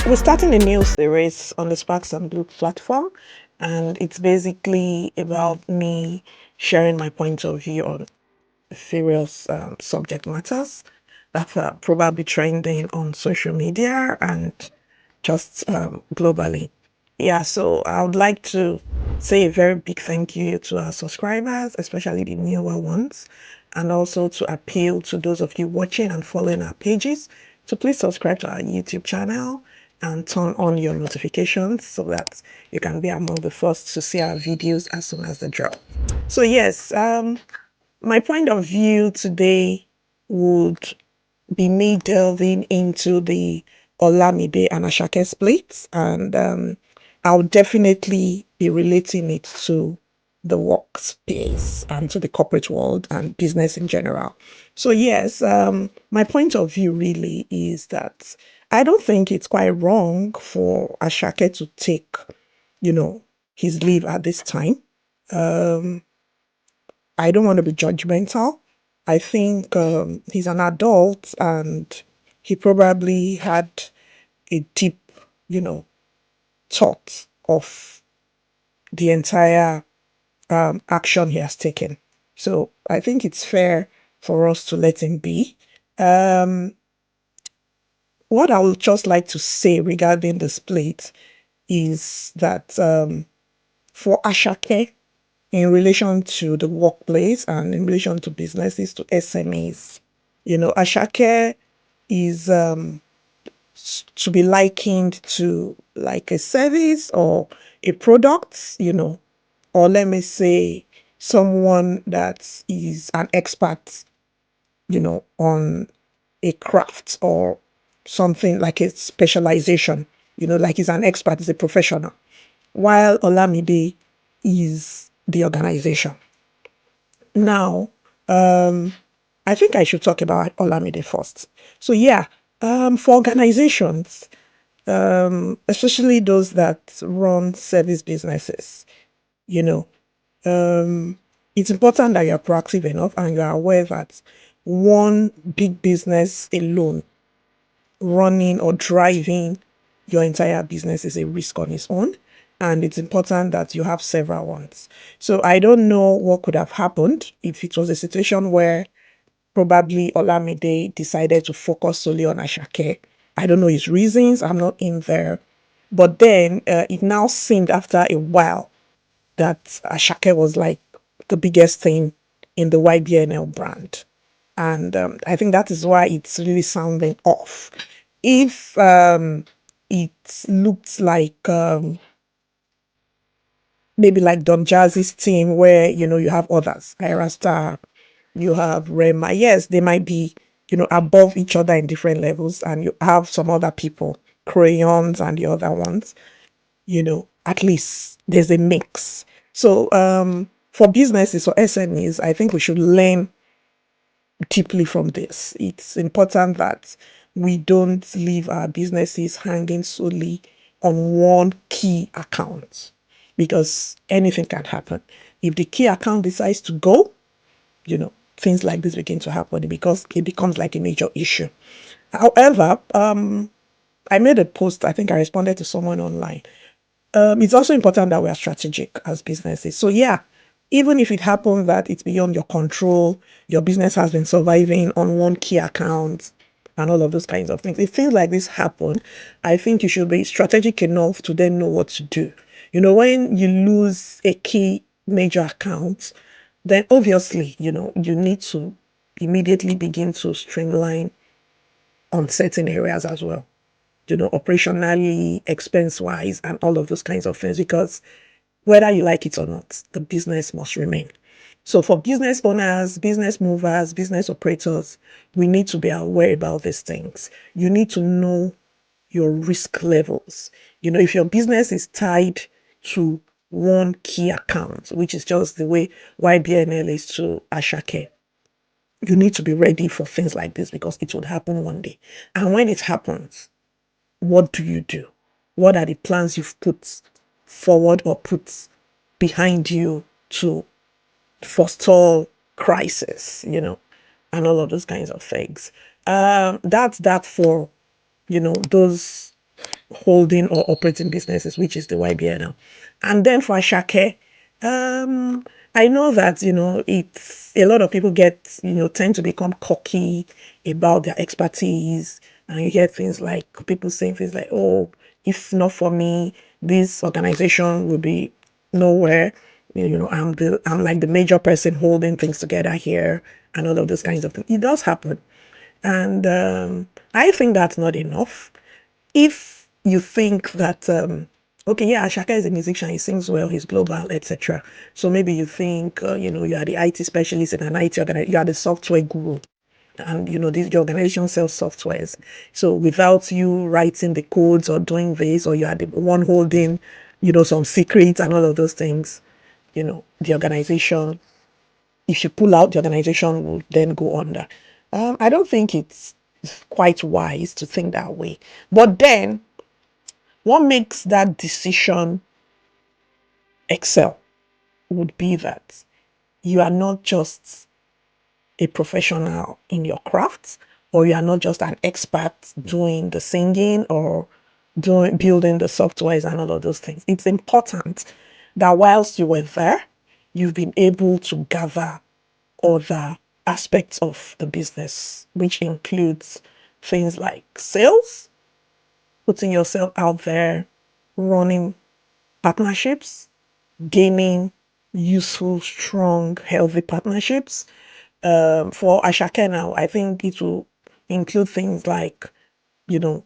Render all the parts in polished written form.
We're starting a new series on the Sparksandblues platform, and it's basically about me sharing my point of view on various subject matters that are probably trending on social media and just globally. Yeah, so I would like to say a very big thank you to our subscribers, especially the newer ones, and also to appeal to those of you watching and following our pages. So please subscribe to our YouTube channel and turn on your notifications so that you can be among the first to see our videos as soon as they drop. So yes, my point of view today would be me delving into the Olamide and Asake splits, and I'll definitely be relating it to the workspace and to the corporate world and business in general. So yes, my point of view really is that I don't think it's quite wrong for Asake to take, you know, his leave at this time. Um, I don't want to be judgmental. I think he's an adult and he probably had a deep, you know, thought of the entire action he has taken. So I think it's fair for us to let him be. Um, what I would just like to say regarding the split is that for Ashake, in relation to the workplace and in relation to businesses, to SMEs. Ashake is to be likened to like a service or a product, or let me say someone that is an expert, on a craft or something like a specialization, like he's an expert, he's a professional. While Olamide is the organization. Now, I think I should talk about Olamide first. So yeah, for organizations, especially those that run service businesses, you know, um, it's important that you're proactive enough and you're aware that one big business alone running or driving your entire business is a risk on its own. And it's important that you have several ones. So I don't know what could have happened if it was a situation where probably Olamide decided to focus solely on Ashake. I don't know his reasons. I'm not in there. But then it now seemed after a while that Ashake was like the biggest thing in the YBNL brand. And I think that is why it's really sounding off. If it looked like maybe like Don Jazzy's team where, you have others, Ira Star, you have Rema. Yes, they might be, above each other in different levels, and you have some other people, Crayons and the other ones, at least there's a mix. So for businesses or SMEs, I think we should learn deeply from this. It's important that we don't leave our businesses hanging solely on one key account because anything can happen. If the key account decides to go, things like this begin to happen because it becomes like a major issue. However, I made a post, I think I responded to someone online. It's also important that we are strategic as businesses. So yeah, even if it happens that it's beyond your control, your business has been surviving on one key account and all of those kinds of things. If things like this happen, I think you should be strategic enough to then know what to do. When you lose a key major account, then obviously, you need to immediately begin to streamline on certain areas as well, operationally, expense wise, and all of those kinds of things, because whether you like it or not, the business must remain. So for business owners, business movers, business operators, we need to be aware about these things. You need to know your risk levels. If your business is tied to one key account, which is just the way YBNL is to Ashake, you need to be ready for things like this because it would happen one day. And when it happens, what do you do? What are the plans you've put forward or put behind you to forestall crisis, and all of those kinds of things. That's that for, those holding or operating businesses, which is the YBNL. And then for Asake, I know that, it's a lot of people tend to become cocky about their expertise. And you hear things like people saying things like, oh, if not for me, this organization will be nowhere. I'm like the major person holding things together here and all of those kinds of things. It does happen. And I think that's not enough. If you think that, okay, yeah, Ashaka is a musician, he sings well, he's global, etc. So maybe you think, you are the IT specialist in an IT organization, you are the software guru. And your organization sells softwares. So without you writing the codes or doing this, or you are the one holding, some secrets and all of those things, the organization, if you pull out, the organization will then go under. I don't think it's quite wise to think that way. But then, what makes that decision excel would be that you are not just a professional in your craft, or you are not just an expert doing the singing or doing building the softwares and all of those things. It's important that whilst you were there, you've been able to gather other aspects of the business, which includes things like sales, putting yourself out there, running partnerships, gaining useful, strong, healthy partnerships. For Asake now, I think it will include things like, you know,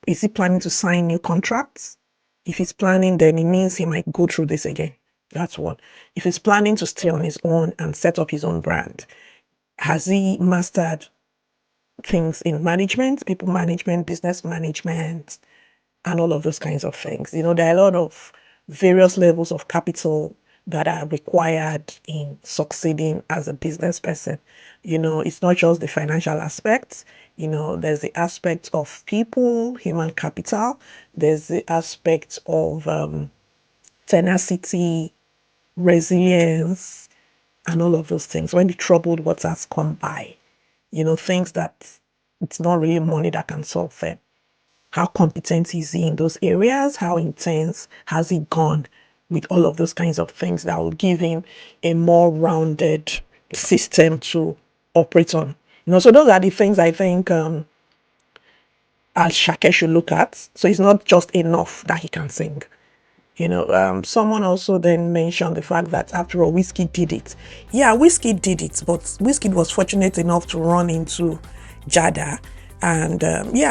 is he planning to sign new contracts? If he's planning, then it means he might go through this again. That's one. If he's planning to stay on his own and set up his own brand, has he mastered things in management, people management, business management, and all of those kinds of things? There are a lot of various levels of capital that are required in succeeding as a business person. It's not just the financial aspects. There's the aspect of people, human capital. There's the aspect of tenacity, resilience, and all of those things. When the troubled waters come by, things that it's not really money that can solve them. How competent is he in those areas? How intense has he gone with all of those kinds of things that will give him a more rounded system to operate on? So those are the things I think Asake should look at. So it's not just enough that he can sing. Someone also then mentioned the fact that after all, Whiskey did it. Yeah, Whiskey did it, but Whiskey was fortunate enough to run into Jada. And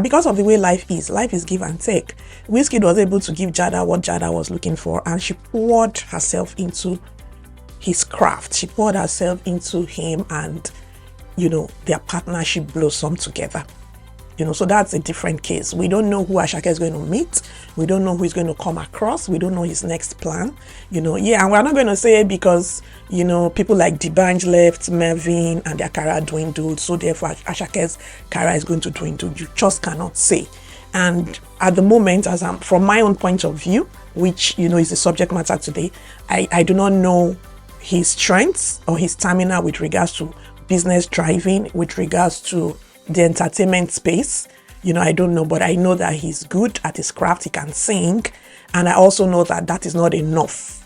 because of the way life is give and take. Whiskey was able to give Jada what Jada was looking for, and she poured herself into his craft. She poured herself into him, and their partnership blossomed together. So that's a different case. We don't know who Asake is going to meet. We don't know who he's going to come across. We don't know his next plan. And we're not going to say because, people like D'banj left, Mervyn, and their career dwindled, so therefore Ashake's career is going to dwindle. You just cannot say. And at the moment, from my own point of view, which, is the subject matter today, I do not know his strengths or his stamina with regards to business driving, with regards to the entertainment space. I don't know, but I know that he's good at his craft. He can sing. And I also know that that is not enough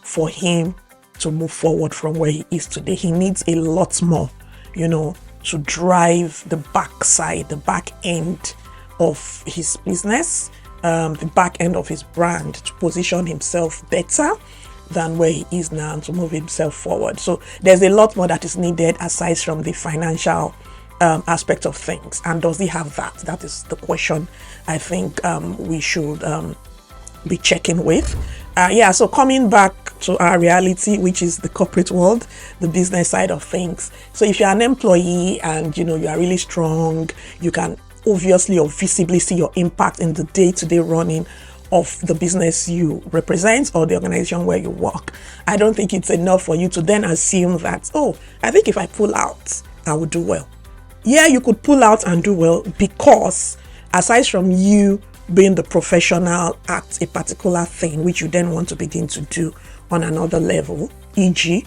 for him to move forward from where he is today. He needs a lot more, to drive the backside, the back end of his business, the back end of his brand, to position himself better than where he is now and to move himself forward. So there's a lot more that is needed aside from the financial aspect of things. And does he have that? That is the question I think we should be checking with. So coming back to our reality, which is the corporate world, the business side of things. So if you're an employee and you are really strong, you can obviously or visibly see your impact in the day-to-day running of the business you represent or the organization where you work. I don't think it's enough for you to then assume that, I think if I pull out, I will do well. Yeah, you could pull out and do well because aside from you being the professional at a particular thing, which you then want to begin to do on another level, e.g.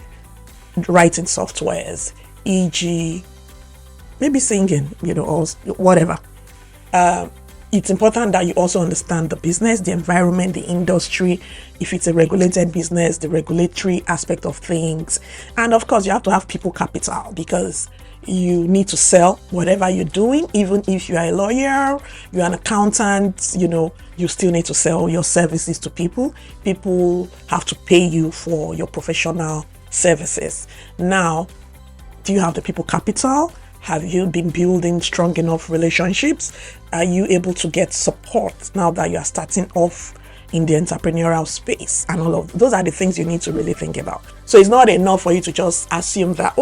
writing softwares, e.g. maybe singing, or whatever. it's important that you also understand the business, the environment, the industry, if it's a regulated business, the regulatory aspect of things. And of course, you have to have people capital, because you need to sell whatever you're doing. Even if you are a lawyer, you're an accountant, you still need to sell your services to people. People have to pay you for your professional services. Now, do you have the people capital? Have you been building strong enough relationships? Are you able to get support now that you are starting off in the entrepreneurial space? And all of those are the things you need to really think about. So it's not enough for you to just assume that,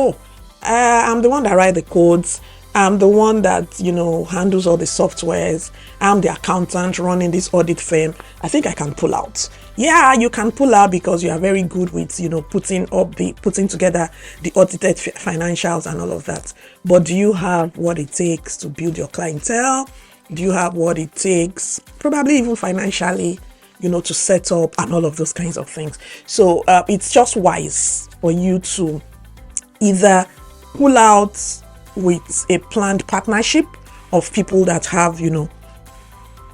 I'm the one that write the codes, I'm the one that, handles all the softwares, I'm the accountant running this audit firm, I think I can pull out. Yeah, you can pull out because you are very good with, putting together the audited financials and all of that. But do you have what it takes to build your clientele? Do you have what it takes, probably even financially, to set up and all of those kinds of things? So it's just wise for you to either pull out with a planned partnership of people that have,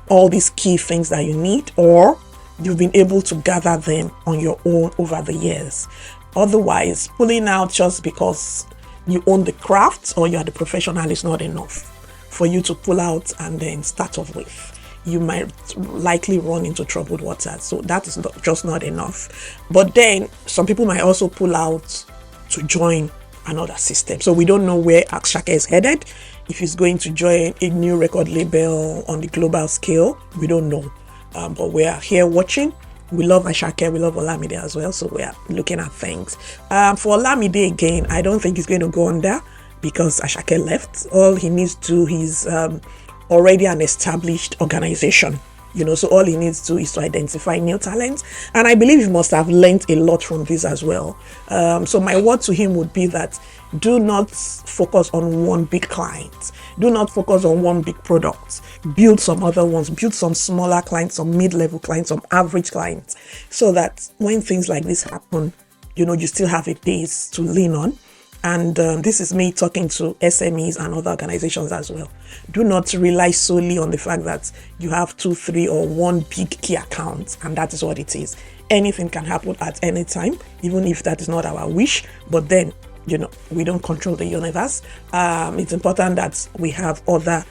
all these key things that you need, or you've been able to gather them on your own over the years. Otherwise, pulling out just because you own the craft or you are the professional is not enough for you to pull out and then start off with. You might likely run into troubled waters. So that is just not enough. But then some people might also pull out to join another system. So we don't know where Asake is headed. If he's going to join a new record label on the global scale, we don't know. But we are here watching. We love Asake, we love Olamide as well, so we are looking at things. For Olamide again, I don't think he's going to go under because Asake left. All he needs to do, he's already an established organization, so all he needs to do is to identify new talents. And I believe he must have learned a lot from this as well. So my word to him would be that do not focus on one big client. Do not focus on one big product. Build some other ones. Build some smaller clients, some mid-level clients, some average clients, so that when things like this happen, you still have a base to lean on. And this is me talking to SMEs and other organizations as well. Do not rely solely on the fact that you have 2, 3, or one big key account, and that is what it is. Anything can happen at any time, even if that is not our wish. But then, we don't control the universe. It's important that we have other,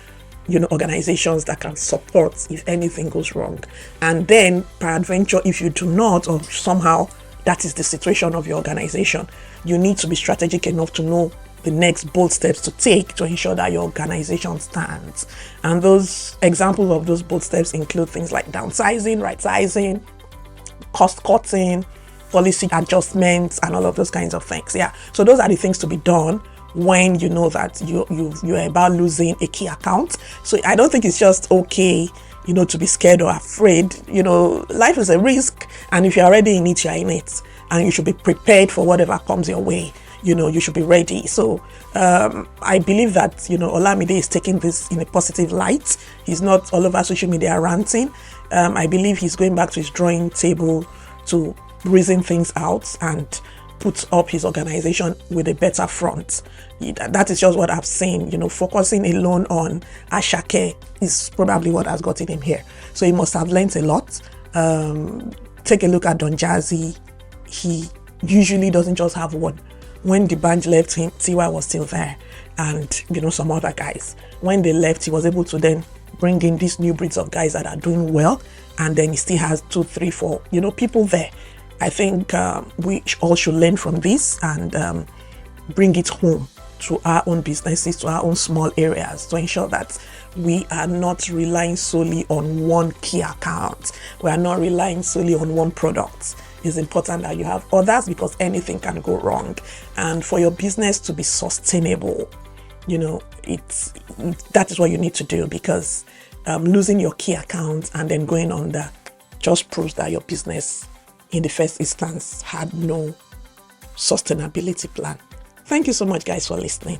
organizations that can support if anything goes wrong. And then, peradventure, if you do not, or somehow that is the situation of your organization, you need to be strategic enough to know the next bold steps to take to ensure that your organization stands. And those examples of those bold steps include things like downsizing, right sizing, cost cutting, policy adjustments, and all of those kinds of things. Yeah. So those are the things to be done when you know that you're about losing a key account. So I don't think it's just okay, to be scared or afraid. Life is a risk, and if you're already in it, you're in it, and you should be prepared for whatever comes your way. You should be ready. So I believe that, Olamide is taking this in a positive light. He's not all over social media ranting. I believe he's going back to his drawing table to reason things out and put up his organization with a better front. That is just what I've seen. Focusing alone on Asake is probably what has gotten him here. So he must have learned a lot. Take a look at Don Jazzy. He usually doesn't just have one. When the band left him, T.Y was still there, and some other guys. When they left, he was able to then bring in these new breeds of guys that are doing well, and then he still has 2, 3, 4, people there. I think we all should learn from this and bring it home to our own businesses, to our own small areas, to ensure that we are not relying solely on one key account. We are not relying solely on one product. It's important that you have others, because anything can go wrong. And for your business to be sustainable, that is what you need to do, because losing your key account and then going under just proves that your business in the first instance had no sustainability plan. Thank you so much, guys, for listening.